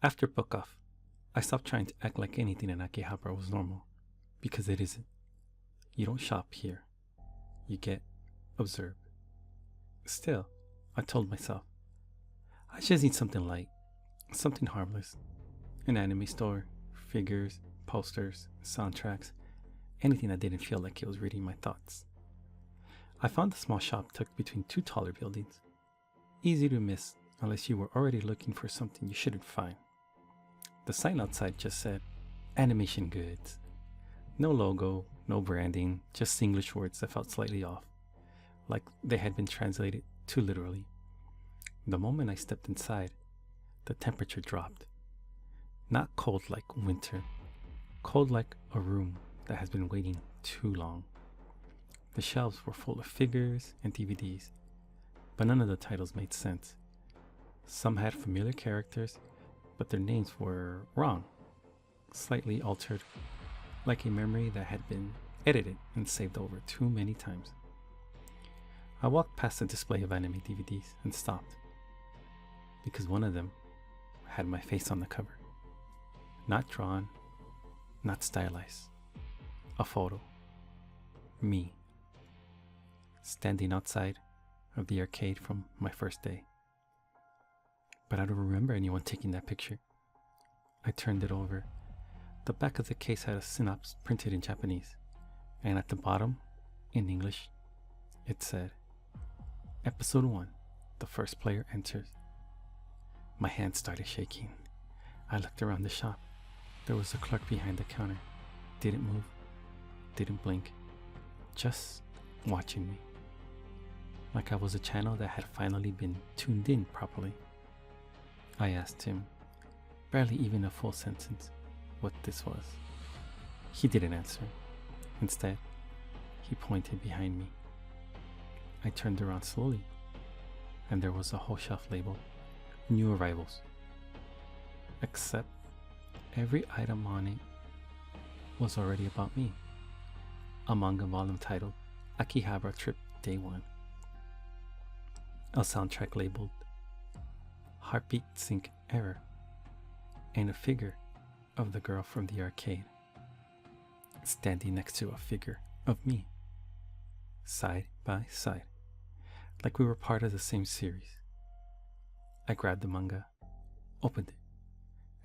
After book off, I stopped trying to act like anything in Akihabara was normal, because it isn't. You don't shop here. You get observed. Still, I told myself, I just need something light, something harmless. An anime store, figures, posters, soundtracks, anything that didn't feel like it was reading my thoughts. I found the small shop tucked between two taller buildings. Easy to miss unless you were already looking for something you shouldn't find. The sign outside just said, Animation Goods. No logo, no branding, just English words that felt slightly off, like they had been translated too literally. The moment I stepped inside, the temperature dropped. Not cold like winter, cold like a room that has been waiting too long. The shelves were full of figures and DVDs, but none of the titles made sense. Some had familiar characters, but their names were wrong, slightly altered, like a memory that had been edited and saved over too many times. I walked past a display of anime DVDs and stopped, because one of them had my face on the cover. Not drawn, not stylized. A photo. Me. Standing outside of the arcade from my first day. But I don't remember anyone taking that picture. I turned it over. The back of the case had a synopsis printed in Japanese, and at the bottom, in English, it said, Episode 1, the first player enters. My hands started shaking. I looked around the shop. There was a clerk behind the counter. Didn't move, didn't blink, just watching me. Like I was a channel that had finally been tuned in properly. I asked him, barely even a full sentence, what this was. He didn't answer. Instead, he pointed behind me. I turned around slowly, and there was a whole shelf labeled New Arrivals. Except every item on it was already about me. A manga volume titled Akihabara Trip Day 1. A soundtrack labeled Heartbeat Sync Error, and a figure of the girl from the arcade standing next to a figure of me, side by side, like we were part of the same series. I grabbed the manga, opened it,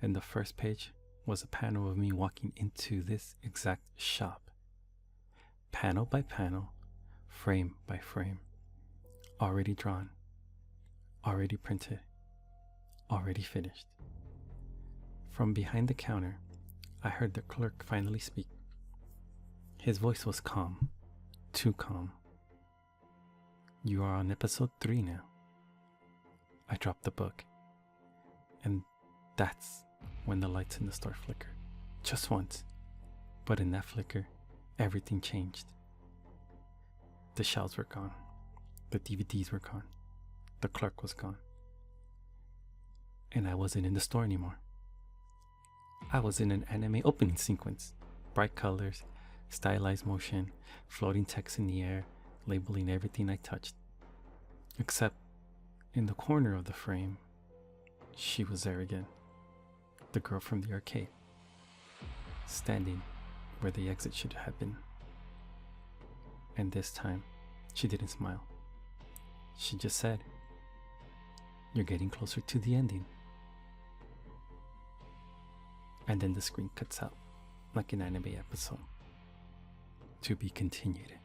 and the first page was a panel of me walking into this exact shop. Panel by panel, frame by frame, already drawn, already printed, already finished. From behind the counter, I heard the clerk finally speak. His voice was calm, too calm. You are on episode 3 now. I dropped the book, and that's when the lights in the store flickered. Just once, but in that flicker, everything changed. The shelves were gone, the DVDs were gone, the clerk was gone, and I wasn't in the store anymore. I was in an anime opening sequence. Bright colors, stylized motion, floating text in the air, labeling everything I touched. Except, in the corner of the frame, she was there again. The girl from the arcade, standing where the exit should have been. And this time, she didn't smile. She just said, "You're getting closer to the ending." And then the screen cuts out, like an anime episode. To be continued.